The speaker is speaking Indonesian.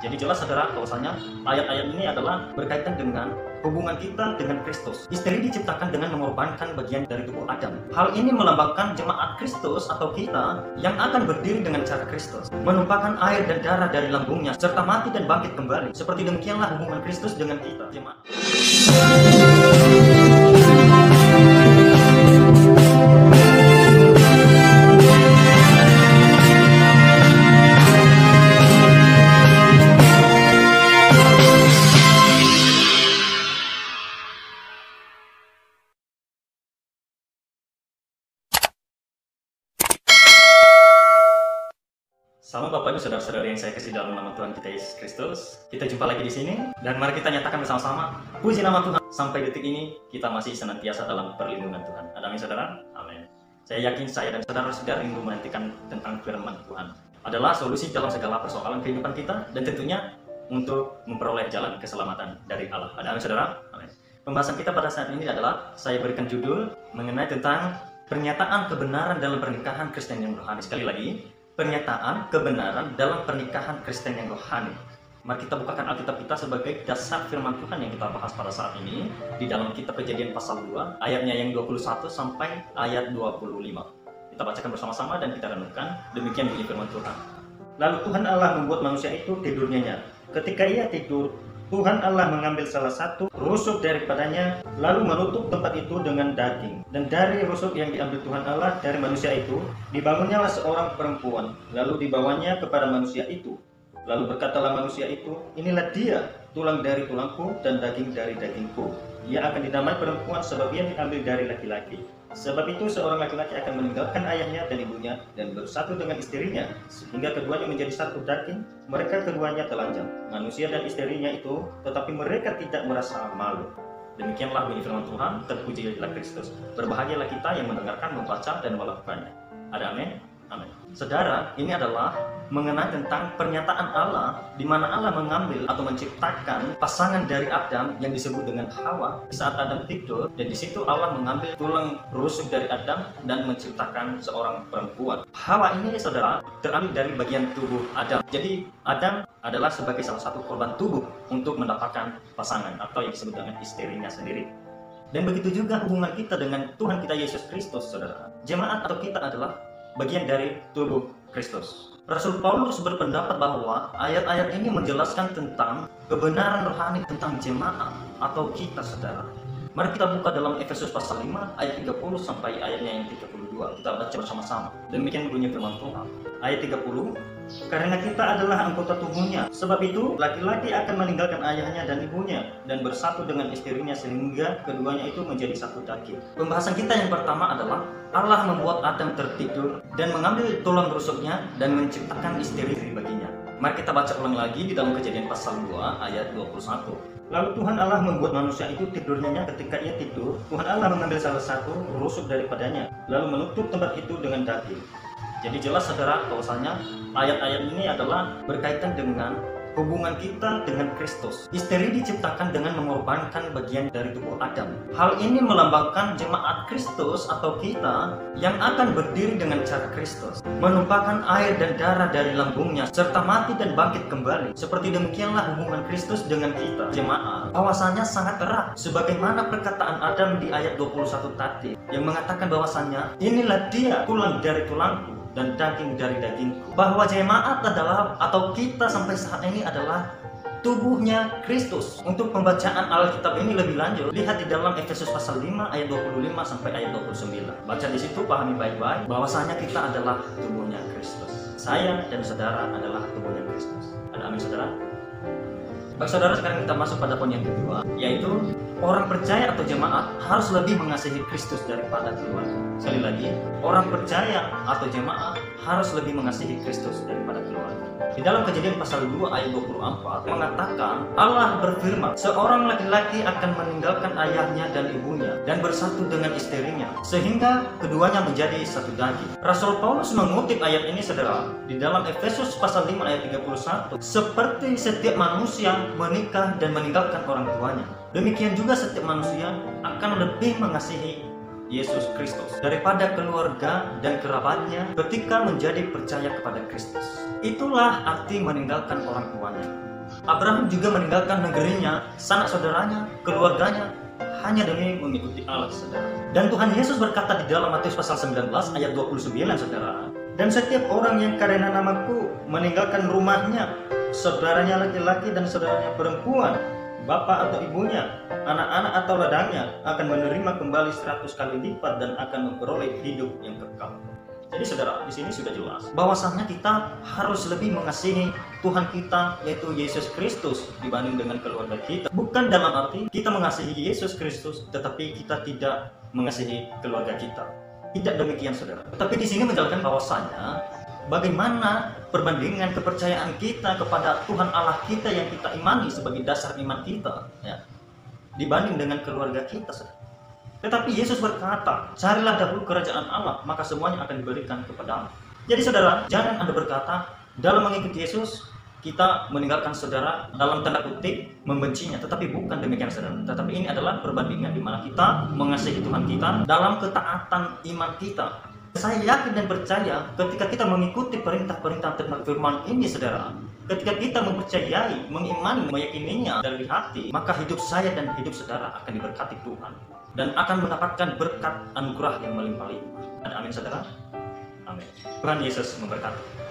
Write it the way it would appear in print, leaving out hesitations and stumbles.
Jadi jelas saudara bahwasanya ayat-ayat ini adalah berkaitan dengan hubungan kita dengan Kristus. Istri diciptakan dengan mengorbankan bagian dari tubuh Adam. Hal ini melambangkan jemaat Kristus atau kita yang akan berdiri dengan cara Kristus, menumpahkan air dan darah dari lambungnya serta mati dan bangkit kembali. Seperti demikianlah hubungan Kristus dengan kita, jemaat. Salam Bapak Ibu saudara-saudari yang saya kasih dalam nama Tuhan kita Yesus Kristus. Kita jumpa lagi di sini dan mari kita nyatakan bersama-sama puji nama Tuhan. Sampai detik ini kita masih senantiasa dalam perlindungan Tuhan. Amin saudara. Amin. Saya yakin saya dan saudara-saudara rindu menantikan tentang firman Tuhan. Adalah solusi dalam segala persoalan kehidupan kita dan tentunya untuk memperoleh jalan keselamatan dari Allah. Amin saudara. Amin. Pembahasan kita pada saat ini adalah saya berikan judul mengenai tentang pernyataan kebenaran dalam pernikahan Kristen yang rohani. Sekali lagi, pernyataan kebenaran dalam pernikahan Kristen yang rohani. Mari kita bukakan Alkitab kita sebagai dasar firman Tuhan yang kita bahas pada saat ini di dalam kitab Kejadian pasal 2 ayatnya yang 21 sampai ayat 25. Kita bacakan bersama-sama dan kita renungkan. Demikian bunyi firman Tuhan. Lalu Tuhan Allah membuat manusia itu tidur nyenyak. Ketika ia tidur, Tuhan Allah mengambil salah satu rusuk daripadanya, lalu menutup tempat itu dengan daging. Dan dari rusuk yang diambil Tuhan Allah dari manusia itu, dibangunnyalah seorang perempuan, lalu dibawanya kepada manusia itu. Lalu berkatalah manusia itu, inilah dia, tulang dari tulangku dan daging dari dagingku. Ia akan dinamai perempuan sebab ia diambil dari laki-laki. Sebab itu seorang laki-laki akan meninggalkan ayahnya dan ibunya dan bersatu dengan istrinya, sehingga keduanya menjadi satu daging. Mereka keduanya telanjang, manusia dan istrinya itu, tetapi mereka tidak merasa malu. Demikianlah bunyi firman Tuhan. Terpujilah Kristus. Berbahagialah kita yang mendengarkan, membaca dan melakukannya. Ada amin? Amin. Saudara, ini adalah mengenai tentang pernyataan Allah di mana Allah mengambil atau menciptakan pasangan dari Adam yang disebut dengan Hawa saat Adam tidur, dan di situ Allah mengambil tulang rusuk dari Adam dan menciptakan seorang perempuan. Hawa ini saudara terambil dari bagian tubuh Adam. Jadi Adam adalah sebagai salah satu korban tubuh untuk mendapatkan pasangan atau yang disebut dengan istrinya sendiri. Dan begitu juga hubungan kita dengan Tuhan kita Yesus Kristus, saudara. Jemaat atau kita adalah bagian dari tubuh Kristus. Rasul Paulus berpendapat bahwa ayat-ayat ini menjelaskan tentang kebenaran rohani tentang jemaat atau kita, saudara. Mari kita buka dalam Efesus pasal 5 ayat 30 sampai ayatnya yang 32. Kita baca bersama-sama. Demikian bunyi firman Tuhan. Ayat 30. Karena kita adalah anggota tubuhnya, sebab itu laki-laki akan meninggalkan ayahnya dan ibunya dan bersatu dengan istrinya sehingga keduanya itu menjadi satu daging. Pembahasan kita yang pertama adalah Allah membuat Adam tertidur dan mengambil tulang rusuknya dan menciptakan istri baginya. Mari kita baca ulang lagi di dalam Kejadian pasal 2 ayat 21. Lalu Tuhan Allah membuat manusia itu tidurnya. Ketika ia tidur, Tuhan Allah mengambil salah satu rusuk daripadanya, lalu menutup tempat itu dengan daging. Jadi jelas saudara bahwasanya ayat-ayat ini adalah berkaitan dengan hubungan kita dengan Kristus. Istri diciptakan dengan mengorbankan bagian dari tubuh Adam. Hal ini melambangkan jemaat Kristus atau kita yang akan berdiri dengan cara Kristus, menumpahkan air dan darah dari lambungnya serta mati dan bangkit kembali. Seperti demikianlah hubungan Kristus dengan kita, jemaat. Bahwasanya sangat erat sebagaimana perkataan Adam di ayat 21 tadi yang mengatakan bahwasanya inilah dia, tulang dari tulangku dan daging dari dagingku. Bahwa jemaat adalah atau kita sampai saat ini adalah tubuhnya Kristus. Untuk pembacaan Alkitab ini lebih lanjut, lihat di dalam Efesus pasal 5 ayat 25 sampai ayat 29. Baca di situ, pahami baik-baik bahwasanya kita adalah tubuhnya Kristus. Saya dan saudara adalah tubuhnya Kristus. Ada amin saudara? Baik saudara, sekarang kita masuk pada poin yang kedua, yaitu orang percaya atau jemaat harus lebih mengasihi Kristus daripada keluarga. Sekali lagi, orang percaya atau jemaat harus lebih mengasihi Kristus daripada keluarga. Di dalam Kejadian pasal 2 ayat 24 mengatakan, Allah berfirman, seorang laki-laki akan meninggalkan ayahnya dan ibunya dan bersatu dengan istrinya sehingga keduanya menjadi satu daging. Rasul Paulus mengutip ayat ini saudara di dalam Efesus pasal 5 ayat 31, seperti setiap manusia menikah dan meninggalkan orang tuanya, demikian juga setiap manusia akan lebih mengasihi Yesus Kristus daripada keluarga dan kerabatnya ketika menjadi percaya kepada Kristus. Itulah arti meninggalkan orang tuanya. Abraham juga meninggalkan negerinya, sanak saudaranya, keluarganya hanya demi mengikuti Allah, saudara. Dan Tuhan Yesus berkata di dalam Matius pasal 19 ayat 29, saudara, dan setiap orang yang karena namaku meninggalkan rumahnya, saudaranya laki-laki dan saudaranya perempuan, bapak atau ibunya, anak-anak atau ladangnya, akan menerima kembali 100 kali lipat dan akan memperoleh hidup yang kekal. Jadi saudara, di sini sudah jelas bahwasanya kita harus lebih mengasihi Tuhan kita, yaitu Yesus Kristus, dibanding dengan keluarga kita. Bukan dalam arti kita mengasihi Yesus Kristus, tetapi kita tidak mengasihi keluarga kita. Tidak demikian, saudara. Tetapi di sini menjelaskan bahwasanya bagaimana perbandingan kepercayaan kita kepada Tuhan Allah kita yang kita imani sebagai dasar iman kita, ya, dibanding dengan keluarga kita, saudara. Tetapi Yesus berkata, carilah dahulu kerajaan Allah, maka semuanya akan diberikan kepadamu. Jadi saudara, jangan Anda berkata, dalam mengikuti Yesus, kita meninggalkan saudara, dalam tanda kutip, membencinya. Tetapi bukan demikian, saudara. Tetapi ini adalah perbandingan di mana kita mengasihi Tuhan kita dalam ketaatan iman kita. Saya yakin dan percaya ketika kita mengikuti perintah-perintah tentang firman ini, saudara, ketika kita mempercayai, mengimani, meyakininya dari hati, maka hidup saya dan hidup saudara akan diberkati Tuhan dan akan mendapatkan berkat anugerah yang melimpah-limpah. Amin, saudara. Amin. Tuhan Yesus memberkati.